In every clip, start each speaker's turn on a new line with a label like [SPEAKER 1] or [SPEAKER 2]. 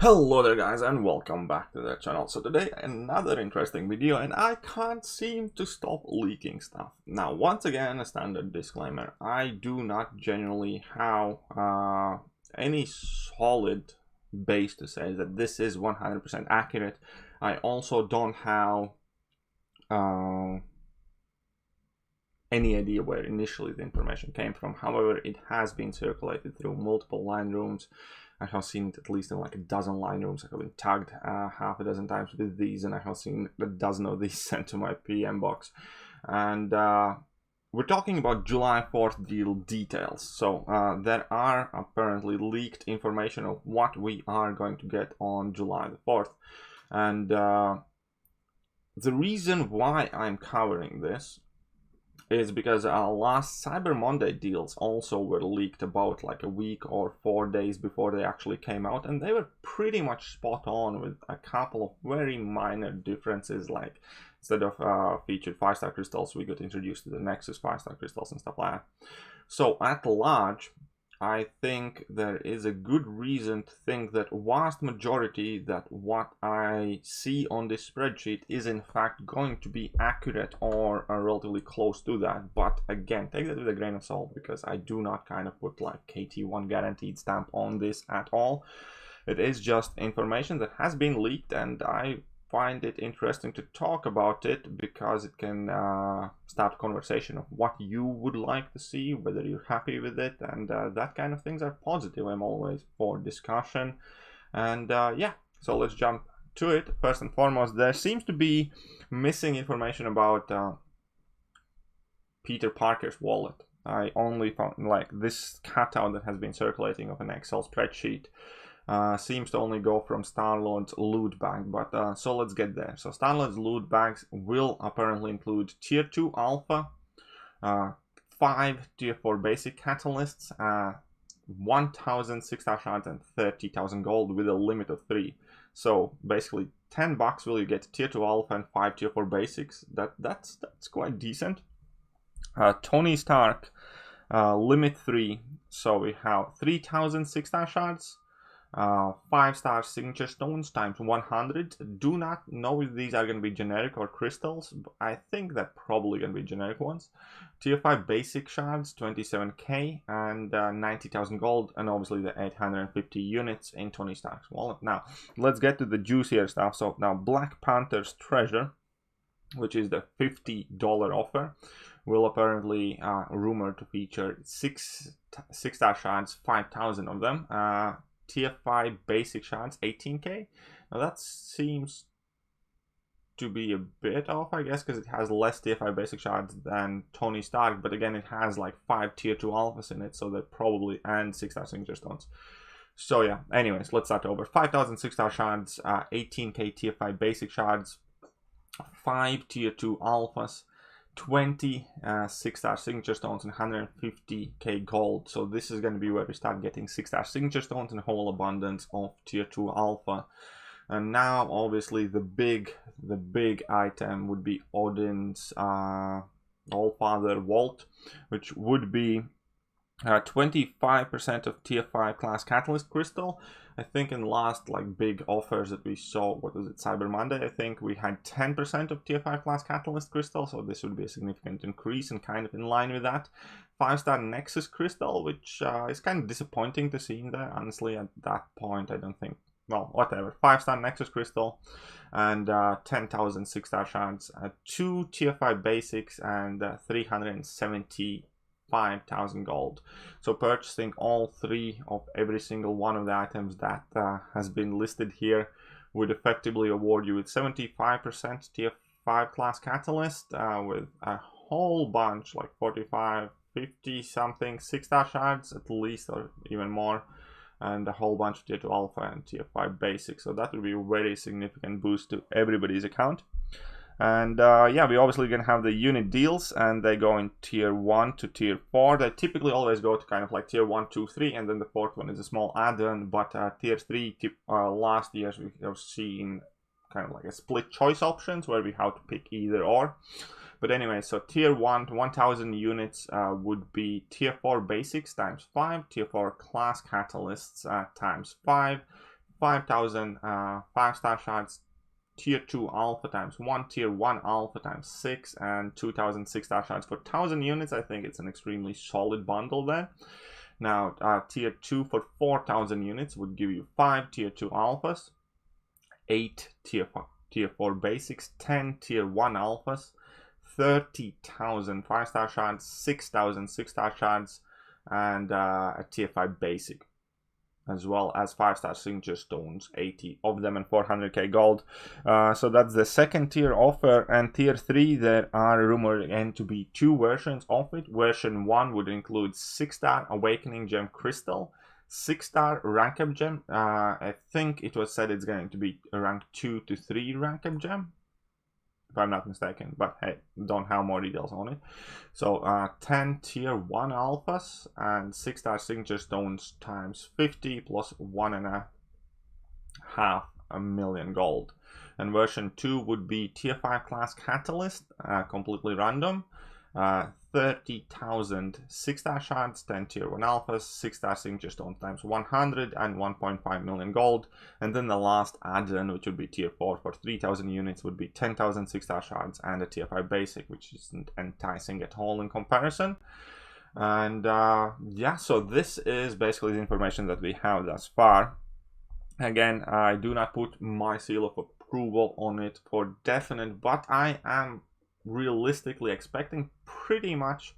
[SPEAKER 1] Hello there guys and welcome back to the channel. So today another interesting video and I can't seem to stop leaking stuff. Now once again a standard disclaimer, I do not genuinely have any solid base to say that this is 100% accurate. I also don't have any idea where initially the information came from. However, it has been circulated through multiple line rooms. I have seen it at least in like a dozen line rooms. I have been tagged half a dozen times with these, and I have seen a dozen of these sent to my PM box. And we're talking about July 4th deal details. So there are apparently leaked information of what we are going to get on July the 4th. And the reason why I'm covering this is because our last Cyber Monday deals also were leaked about like a week or 4 days before they actually came out, and they were pretty much spot on with a couple of very minor differences, like instead of featured 5-star crystals, we got introduced to the Nexus 5-star crystals and stuff like that. So at large, I think there is a good reason to think that vast majority that what I see on this spreadsheet is in fact going to be accurate or relatively close to that. But again, take that with a grain of salt, because I do not kind of put like KT1 guaranteed stamp on this at all. It is just information that has been leaked, and I find it interesting to talk about it because it can start a conversation of what you would like to see, whether you're happy with it, and that kind of things are positive. I'm always for discussion. And yeah, so let's jump to it. First and foremost, there seems to be missing information about Peter Parker's wallet. I only found like this cutout that has been circulating of an Excel spreadsheet. Seems to only go from Star-Lord's loot bag, but so let's get there. So Star-Lord's loot bags will apparently include Tier 2 Alpha, 5 Tier 4 basic catalysts, 1,000 6-star shards and 30,000 gold with a limit of 3. So basically $10 will you get Tier 2 Alpha and 5 Tier 4 basics. That's quite decent. Tony Stark, limit 3. So we have 3,000 6-star shards, 5-star signature stones times 100. Do not know if these are going to be generic or crystals, but I think they're probably going to be generic ones. Tier 5 basic shards, 27k and 90,000 gold, and obviously the 850 units in Tony Stark's wallet. Now let's get to the juicier stuff. So now Black Panther's treasure, which is the $50 offer, will apparently rumored to feature 6-star shards, 5,000 of them. Tier 5 basic shards, 18k. Now that seems to be a bit off, I guess, because it has less Tier 5 basic shards than Tony Stark, but again, it has like 5 Tier 2 alphas in it, so they probably, and 6-star signature stones. So yeah, anyways, let's start over. 5,000 6-star shards, 18k Tier 5 basic shards, 5 Tier 2 alphas, 20 6-star signature stones and 150k gold. So this is going to be where we start getting 6-star signature stones and a whole abundance of Tier 2 alpha. And now obviously the big item would be Odin's Allfather Vault, which would be 25% of Tier 5 class catalyst crystal. I think in the last like big offers that we saw, what was it, Cyber Monday, I think we had 10% of Tier 5 class catalyst crystal, so this would be a significant increase and kind of in line with that. 5-star Nexus crystal, which is kind of disappointing to see in there, honestly. At that point I don't think, well, whatever. 5-star Nexus crystal and 10,000 6-star shards, 2 Tier 5 basics and 375,000 gold. So purchasing all 3 of every single one of the items that has been listed here would effectively award you with 75% Tier 5 class catalyst, with a whole bunch, like 45, 50 something 6-star shards at least, or even more, and a whole bunch of Tier 2 alpha and Tier 5 basic. So that would be a very significant boost to everybody's account. And yeah, we obviously gonna have the unit deals, and they go in Tier 1 to Tier 4. They typically always go to kind of like Tier 1, 2, 3, and then the 4th one is a small add-on. But Tier 3, last years we have seen kind of like a split choice options where we have to pick either or. But anyway, so Tier 1 to 1,000 units would be Tier 4 basics times 5, Tier 4 class catalysts times 5, 5,000 5-star shards, tier 2 alpha times 1, tier 1 alpha times 6, and 2,000 6-star shards for 1,000 units. I think it's an extremely solid bundle there. Now, tier 2 for 4,000 units would give you 5 tier 2 alphas, 8 tier 4 basics, 10 tier 1 alphas, 30,000 5-star shards, 6,000 6-star shards, and a tier 5 basic, as well as 5-star signature stones, 80 of them, and 400k gold. So that's the second tier offer. And tier 3, there are rumored again to be 2 versions of it. Version 1 would include 6-star awakening gem crystal, 6-star rank up gem. I think it was said it's going to be a rank 2 to 3 rank up gem, if I'm not mistaken, but hey, don't have more details on it. So 10 tier 1 alphas and 6-star signature stones times 50 plus 1.5 million gold. And version 2 would be tier 5 class catalyst, completely random, 30,000 6-star shards, 10 tier 1 alphas, 6-star signature stones times 100, and 1.5 million gold. And then the last add-on, which would be tier 4 for 3,000 units, would be 10,000 6-star shards and a tier 5 basic, which isn't enticing at all in comparison. And yeah, so this is basically the information that we have thus far. Again, I do not put my seal of approval on it for definite, but I am realistically expecting pretty much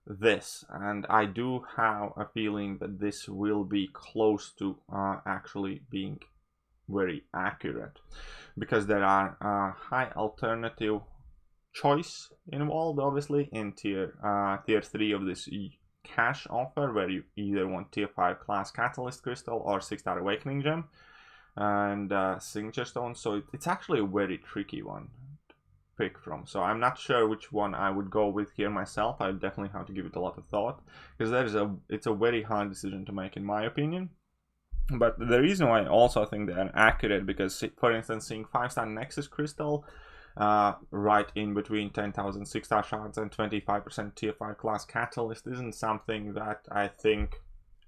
[SPEAKER 1] this, and I do have a feeling that this will be close to actually being very accurate, because there are high alternative choice involved, obviously, in tier 3 of this cash offer, where you either want tier 5 class catalyst crystal or 6-star awakening gem and signature stone. So it's actually a very tricky one pick from. So I'm not sure which one I would go with here myself. I definitely have to give it a lot of thought, because it's a very hard decision to make, in my opinion. But the reason why I also think they are accurate, because for instance, seeing 5-star Nexus crystal right in between 10,000 6-star shards and 25% tier 5 class catalyst isn't something that I think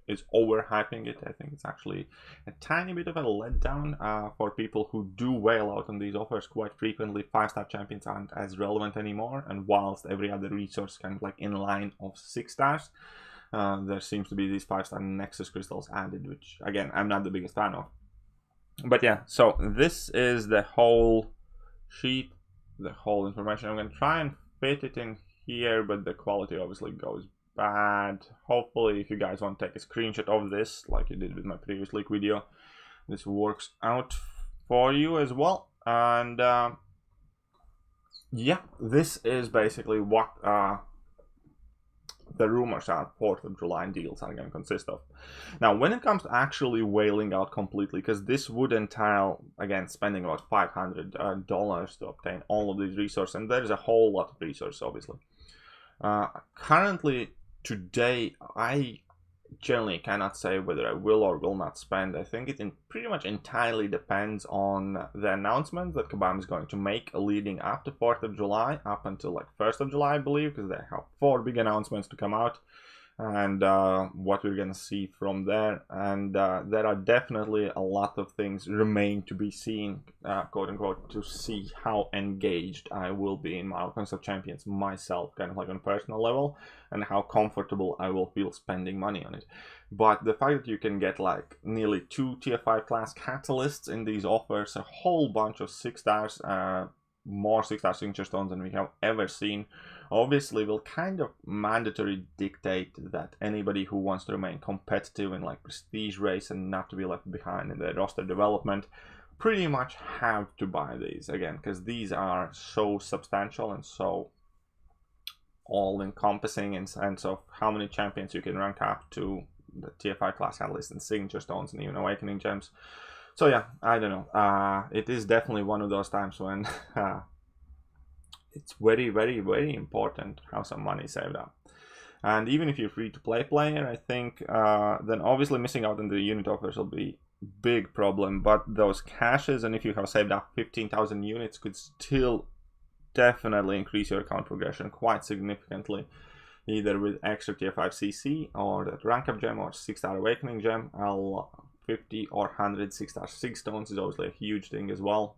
[SPEAKER 1] is overhyping it. I think it's actually a tiny bit of a letdown for people who do whale out on these offers quite frequently. 5-star champions aren't as relevant anymore, and whilst every other resource kind of like in line of 6 stars, there seems to be these 5-star Nexus crystals added, which again I'm not the biggest fan of. But yeah, so this is the whole sheet, the whole information. I'm going to try and fit it in here, but the quality obviously goes bad. Hopefully, if you guys want to take a screenshot of this like you did with my previous leak video, this works out for you as well. And yeah, this is basically what the rumors are 4th of July deals are going to consist of. Now, when it comes to actually whaling out completely, because this would entail, again, spending about $500 to obtain all of these resources, and there's a whole lot of resources, obviously. Currently, today, I generally cannot say whether I will or will not spend. I think it pretty much entirely depends on the announcement that Kabam is going to make leading up to 4th of July, up until like 1st of July, I believe, because they have 4 big announcements to come out, and what we're going to see from there. And there are definitely a lot of things remain to be seen, quote unquote, to see how engaged I will be in Marvel Contest of Champions myself, kind of like on a personal level, and how comfortable I will feel spending money on it. But the fact that you can get like nearly 2 tier 5 class catalysts in these offers, a whole bunch of 6 stars, more 6-star signature stones than we have ever seen, obviously will kind of mandatory dictate that anybody who wants to remain competitive in like prestige race and not to be left behind in the roster development pretty much have to buy these, again, because these are so substantial and so all-encompassing in sense of how many champions you can rank up to the tier 5 class catalyst and signature stones and even awakening gems. So yeah, I don't know. It is definitely one of those times when it's very, very, very important how some money is saved up. And even if you're free-to-play player, I think then obviously missing out on the unit offers will be a big problem. But those caches, and if you have saved up 15,000 units, could still definitely increase your account progression quite significantly, either with extra tier 5 CC or that rank up gem or 6-star awakening gem. I'll 50 or 100 6/6 stones is obviously a huge thing as well.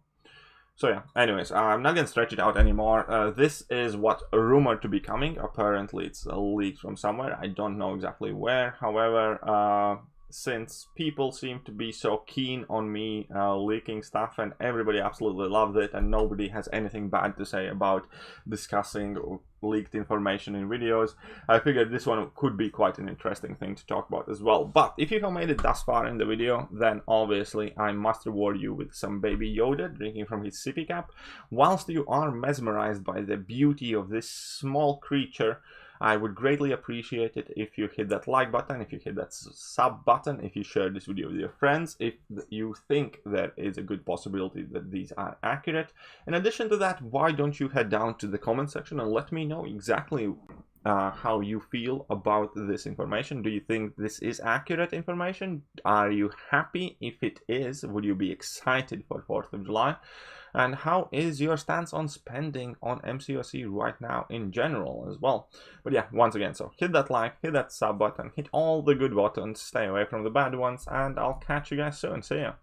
[SPEAKER 1] So yeah, anyways, I'm not gonna stretch it out anymore. This is what rumored to be coming. Apparently it's leaked from somewhere. I don't know exactly where. However, since people seem to be so keen on me leaking stuff, and everybody absolutely loved it, and nobody has anything bad to say about discussing leaked information in videos, I figured this one could be quite an interesting thing to talk about as well. But if you have made it thus far in the video, then obviously I must reward you with some baby Yoda drinking from his sippy cap. Whilst you are mesmerized by the beauty of this small creature, I would greatly appreciate it if you hit that like button, if you hit that sub button, if you share this video with your friends, if you think there is a good possibility that these are accurate. In addition to that, why don't you head down to the comment section and let me know exactly how you feel about this information. Do you think this is accurate information? Are you happy if it is? Would you be excited for 4th of July? And how is your stance on spending on MCOC right now in general as well? But yeah, once again, so hit that like, hit that sub button, hit all the good buttons, stay away from the bad ones, and I'll catch you guys soon. See ya.